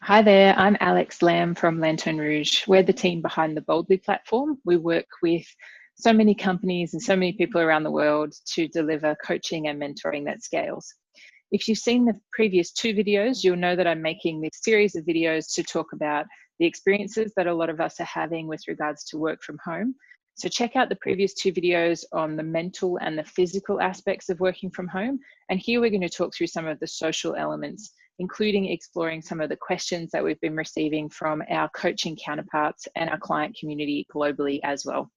Hi there, I'm Alex Lamb from Lanterne Rouge. We're the team behind the Boldly platform. We work with so many companies and so many people around the world to deliver coaching and mentoring that scales. If you've seen the previous two videos, you'll know that I'm making this series of videos to talk about the experiences that a lot of us are having with regards to work from home. So check out the previous two videos on the mental and the physical aspects of working from home. And here we're going to talk through some of the social elements, including exploring some of the questions that we've been receiving from our coaching counterparts and our client community globally as well.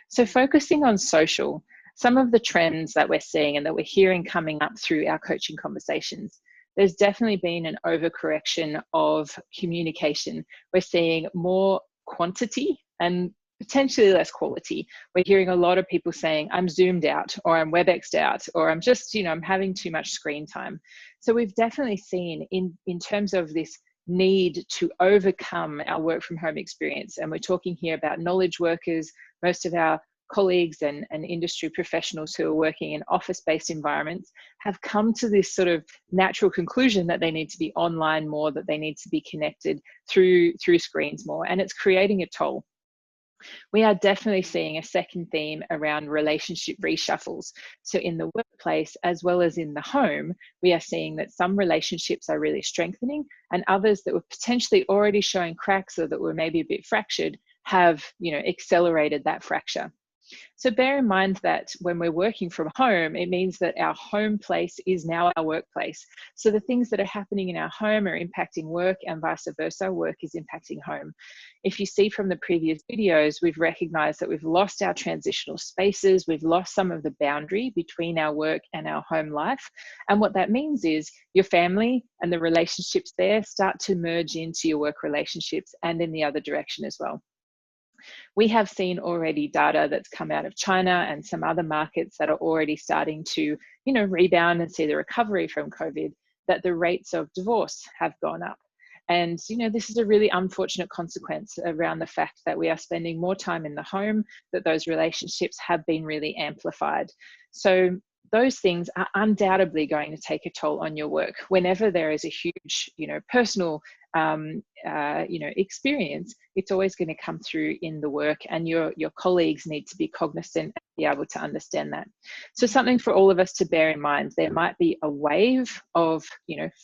So focusing on social, some of the trends that we're seeing and that we're hearing coming up through our coaching conversations, there's definitely been an overcorrection of communication. We're seeing more quantity and potentially less quality. We're hearing a lot of people saying, I'm Zoomed out, or I'm WebExed out, or I'm just, I'm having too much screen time. So we've definitely seen in terms of this need to overcome our work from home experience, and we're talking here about knowledge workers, most of our colleagues and industry professionals who are working in office-based environments have come to this sort of natural conclusion that they need to be online more, that they need to be connected through screens more, and it's creating a toll. We are definitely seeing a second theme around relationship reshuffles. So in the workplace, as well as in the home, we are seeing that some relationships are really strengthening, and others that were potentially already showing cracks or that were maybe a bit fractured have, accelerated that fracture. So bear in mind that when we're working from home, it means that our home place is now our workplace. So the things that are happening in our home are impacting work, and vice versa, work is impacting home. If you see from the previous videos, we've recognized that we've lost our transitional spaces, we've lost some of the boundary between our work and our home life. And what that means is your family and the relationships there start to merge into your work relationships, and in the other direction as well. We have seen already data that's come out of China and some other markets that are already starting to, rebound and see the recovery from COVID, that the rates of divorce have gone up. And, this is a really unfortunate consequence around the fact that we are spending more time in the home, that those relationships have been really amplified. So those things are undoubtedly going to take a toll on your work. Whenever there is a huge, personal, experience, it's always going to come through in the work, and your colleagues need to be cognizant and be able to understand that. So something for all of us to bear in mind, there might be a wave of,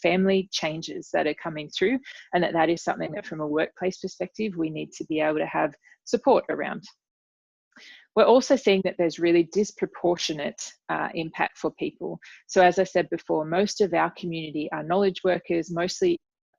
family changes that are coming through, and that is something that from a workplace perspective, we need to be able to have support around. We're also seeing that there's really disproportionate impact for people. So as I said before, most of our community are knowledge workers, mostly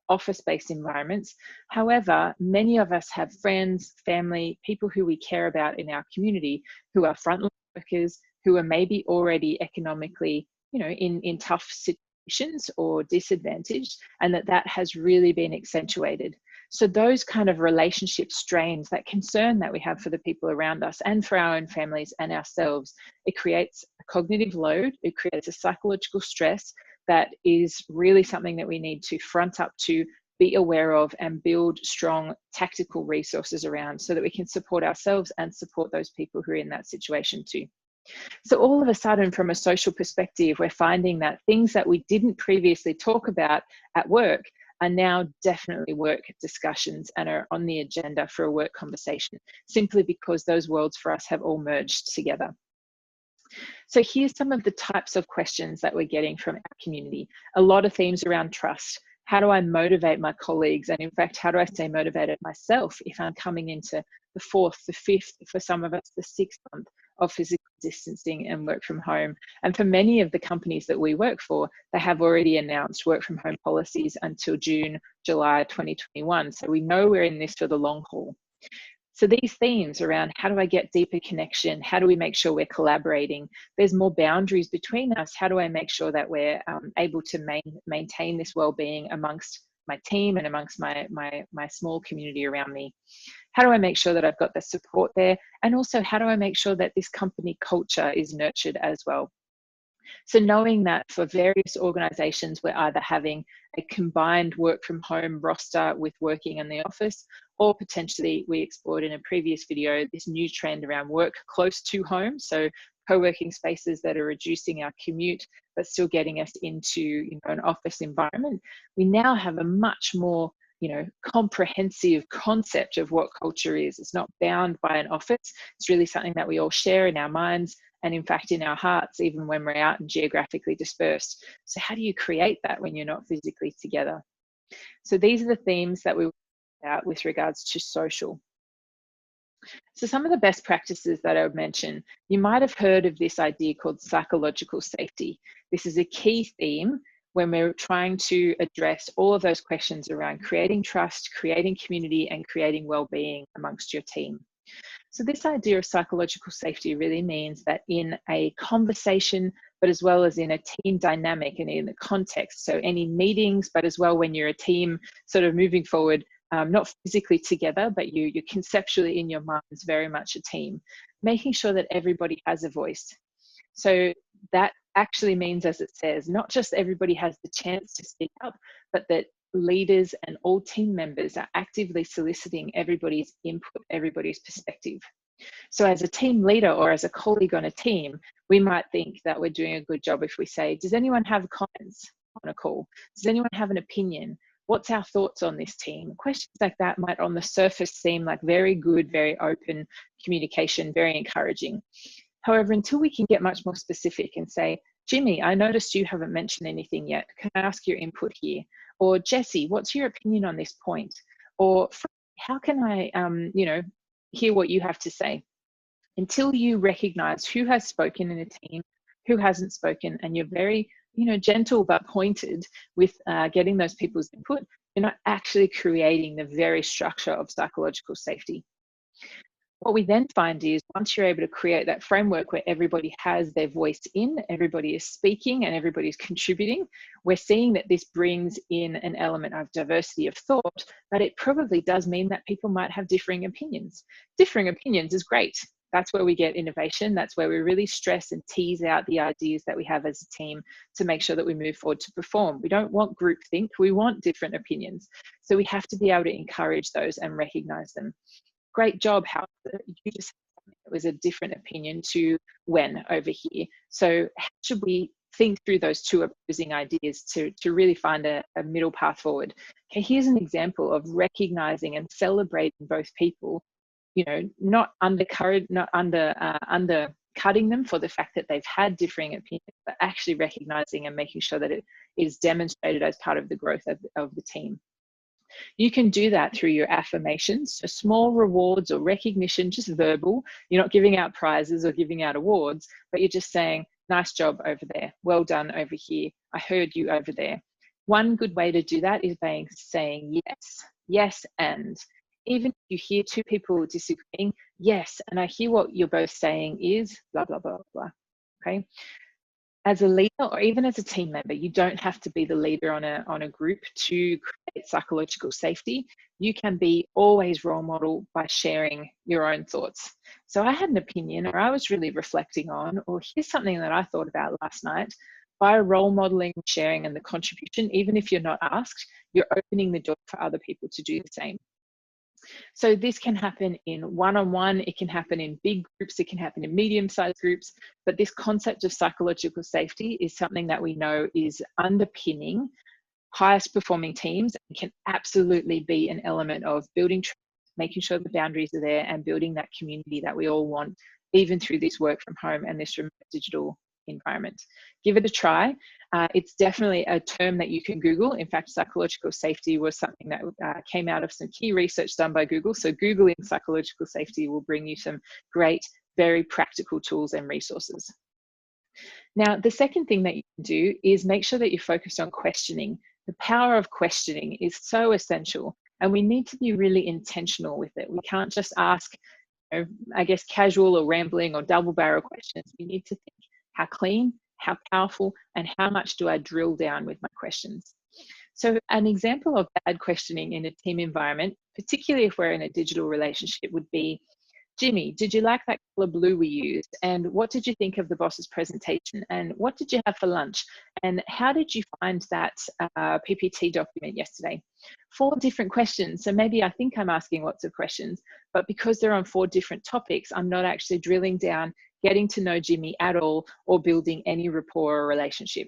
office-based environments. However, many of us have friends, family, people who we care about in our community who are frontline workers, who are maybe already economically, in tough situations or disadvantaged, and that has really been accentuated. So those kind of relationship strains, that concern that we have for the people around us and for our own families and ourselves, it creates a cognitive load, it creates a psychological stress that is really something that we need to front up to, be aware of, and build strong tactical resources around so that we can support ourselves and support those people who are in that situation too. So all of a sudden, from a social perspective, we're finding that things that we didn't previously talk about at work are now definitely work discussions and are on the agenda for a work conversation, simply because those worlds for us have all merged together. So here's some of the types of questions that we're getting from our community. A lot of themes around trust. How do I motivate my colleagues? And in fact, how do I stay motivated myself if I'm coming into the fourth, the fifth, for some of us, the sixth month of physical distancing and work from home? And for many of the companies that we work for, they have already announced work from home policies until June, July 2021. So we know we're in this for the long haul. So these themes around how do I get deeper connection? How do we make sure we're collaborating? There's more boundaries between us. How do I make sure that we're able to maintain this well-being amongst my team and amongst my small community around me? How do I make sure that I've got the support there? And also, how do I make sure that this company culture is nurtured as well? So knowing that for various organizations, we're either having a combined work from home roster with working in the office, or potentially we explored in a previous video, this new trend around work close to home. So co-working spaces that are reducing our commute, but still getting us into an office environment. We now have a much more comprehensive concept of what culture is. It's not bound by an office. It's really something that we all share in our minds and in fact in our hearts, even when we're out and geographically dispersed. So how do you create that when you're not physically together? So these are the themes that we work out with regards to social. So some of the best practices that I would mention, you might have heard of this idea called psychological safety. This is a key theme when we're trying to address all of those questions around creating trust, creating community, and creating well-being amongst your team. So this idea of psychological safety really means that in a conversation, but as well as in a team dynamic and in the context, so any meetings, but as well when you're a team sort of moving forward, not physically together, but you're conceptually in your minds very much a team, making sure that everybody has a voice. So that actually means, as it says, not just everybody has the chance to speak up, but that leaders and all team members are actively soliciting everybody's input, everybody's perspective. So as a team leader or as a colleague on a team, we might think that we're doing a good job if we say, does anyone have comments on a call? Does anyone have an opinion? What's our thoughts on this team? Questions like that might on the surface seem like very good, very open communication, very encouraging. However, until we can get much more specific and say, Jimmy, I noticed you haven't mentioned anything yet. Can I ask your input here? Or Jesse, what's your opinion on this point? Or how can I, hear what you have to say? Until you recognize who has spoken in a team, who hasn't spoken, and you're very, gentle but pointed with getting those people's input, you're not actually creating the very structure of psychological safety. What we then find is once you're able to create that framework where everybody has their voice in, everybody is speaking and everybody's contributing, we're seeing that this brings in an element of diversity of thought, but it probably does mean that people might have differing opinions. Differing opinions is great. That's where we get innovation. That's where we really stress and tease out the ideas that we have as a team to make sure that we move forward to perform. We don't want groupthink, we want different opinions. So we have to be able to encourage those and recognize them. Great job, however, you just it was a different opinion to when over here. So how should we think through those two opposing ideas to really find a middle path forward? Okay, here's an example of recognizing and celebrating both people, not undercutting them for the fact that they've had differing opinions, but actually recognizing and making sure that it is demonstrated as part of the growth of the team. You can do that through your affirmations, so small rewards or recognition, just verbal. You're not giving out prizes or giving out awards, but you're just saying, nice job over there, well done over here, I heard you over there. One good way to do that is by saying yes, yes, and. Even if you hear two people disagreeing, yes, and I hear what you're both saying is blah, blah, blah, blah, okay? As a leader or even as a team member, you don't have to be the leader on a group to create psychological safety. You can be always role model by sharing your own thoughts. So I had an opinion, or I was really reflecting on, or here's something that I thought about last night. By role modeling, sharing, and the contribution, even if you're not asked, you're opening the door for other people to do the same. So this can happen in one-on-one, it can happen in big groups, it can happen in medium-sized groups, but this concept of psychological safety is something that we know is underpinning highest performing teams and can absolutely be an element of building trust, making sure the boundaries are there and building that community that we all want, even through this work from home and this remote digital environment. Give it a try. It's definitely a term that you can Google. In fact, psychological safety was something that came out of some key research done by Google. So Googling psychological safety will bring you some great, very practical tools and resources. Now, the second thing that you can do is make sure that you're focused on questioning. The power of questioning is so essential, and we need to be really intentional with it. We can't just ask, I guess, casual or rambling or double barrel questions. We need to think, how clean, how powerful, and how much do I drill down with my questions? So an example of bad questioning in a team environment, particularly if we're in a digital relationship, would be, Jimmy, did you like that color blue we used? And what did you think of the boss's presentation? And what did you have for lunch? And how did you find that PPT document yesterday? 4 different questions. So maybe I think I'm asking lots of questions, but because they're on 4 different topics, I'm not actually drilling down, getting to know Jimmy at all, or building any rapport or relationship.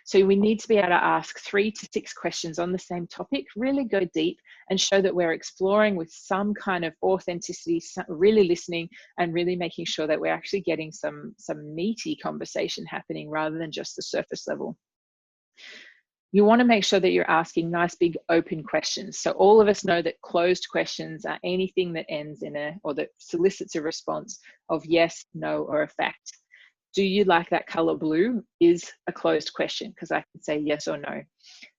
So we need to be able to ask 3 to 6 questions on the same topic, really go deep and show that we're exploring with some kind of authenticity, really listening and really making sure that we're actually getting some meaty conversation happening rather than just the surface level. You want to make sure that you're asking nice big open questions. So all of us know that closed questions are anything that ends in or that solicits a response of yes, no, or a fact. Do you like that color blue is a closed question because I can say yes or no.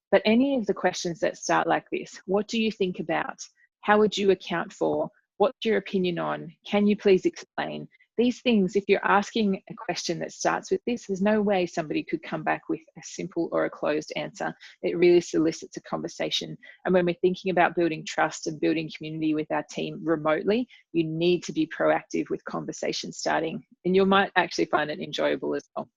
But any of the questions that start like this, what do you think about? How would you account for? What's your opinion on? Can you please explain? These things, if you're asking a question that starts with this, there's no way somebody could come back with a simple or a closed answer. It really solicits a conversation. And when we're thinking about building trust and building community with our team remotely, you need to be proactive with conversation starting. And you might actually find it enjoyable as well.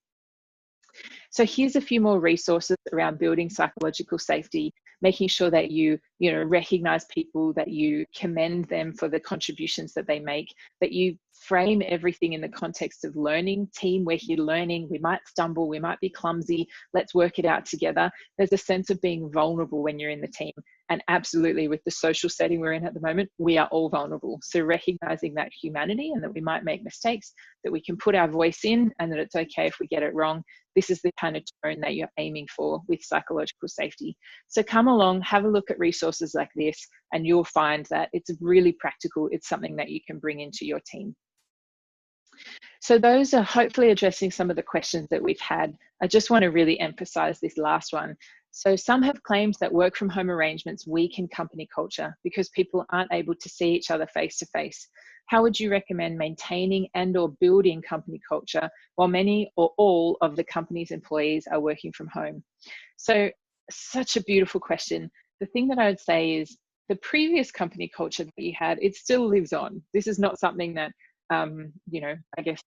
So here's a few more resources around building psychological safety, making sure that you recognize people, that you commend them for the contributions that they make, that you frame everything in the context of learning. Team, we're here learning, we might stumble, we might be clumsy, let's work it out together. There's a sense of being vulnerable when you're in the team. And absolutely, with the social setting we're in at the moment, we are all vulnerable. So recognizing that humanity and that we might make mistakes, that we can put our voice in and that it's okay if we get it wrong. This is the kind of tone that you're aiming for with psychological safety. So come along, have a look at resources like this, and you'll find that it's really practical. It's something that you can bring into your team. So those are hopefully addressing some of the questions that we've had. I just want to really emphasize this last one. So some have claimed that work from home arrangements weaken company culture because people aren't able to see each other face to face. How would you recommend maintaining and or building company culture while many or all of the company's employees are working from home? So such a beautiful question. The thing that I would say is the previous company culture that you had, it still lives on. This is not something that I guess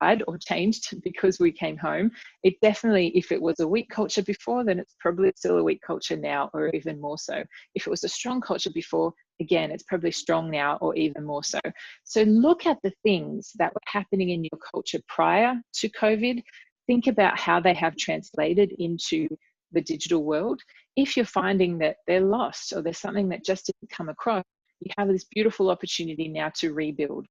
died or changed because we came home. It definitely, if it was a weak culture before, then it's probably still a weak culture now, or even more so. If it was a strong culture before, again, it's probably strong now or even more so. So look at the things that were happening in your culture prior to COVID. Think about how they have translated into the digital world. If you're finding that they're lost or there's something that just didn't come across, you have this beautiful opportunity now to rebuild.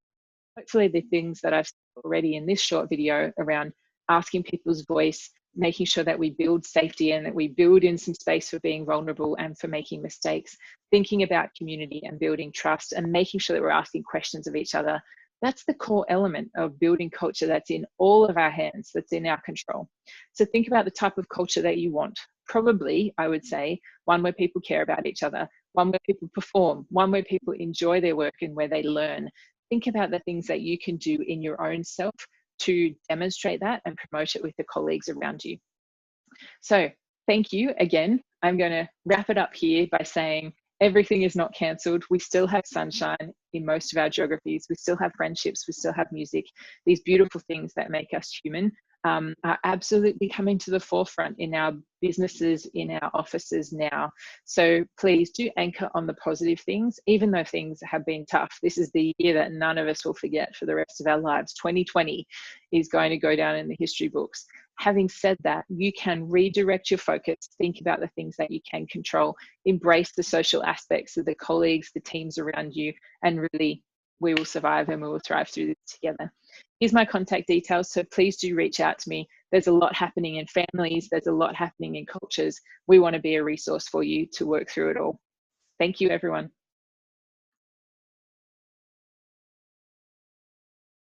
Hopefully the things that I've said already in this short video around asking people's voice, making sure that we build safety and that we build in some space for being vulnerable and for making mistakes, thinking about community and building trust and making sure that we're asking questions of each other. That's the core element of building culture that's in all of our hands, that's in our control. So think about the type of culture that you want. Probably, I would say, one where people care about each other, one where people perform, one where people enjoy their work and where they learn. Think about the things that you can do in your own self to demonstrate that and promote it with the colleagues around you. So thank you again. I'm going to wrap it up here by saying everything is not cancelled. We still have sunshine in most of our geographies. We still have friendships. We still have music. These beautiful things that make us human are absolutely coming to the forefront in our businesses, in our offices now. So please do anchor on the positive things, even though things have been tough. This is the year that none of us will forget for the rest of our lives. 2020 is going to go down in the history books. Having said that, you can redirect your focus, think about the things that you can control, embrace the social aspects of the colleagues, the teams around you, and really, we will survive and we will thrive through this together. Here's my contact details, so please do reach out to me. There's a lot happening in families, there's a lot happening in cultures. We want to be a resource for you to work through it all. Thank you, everyone.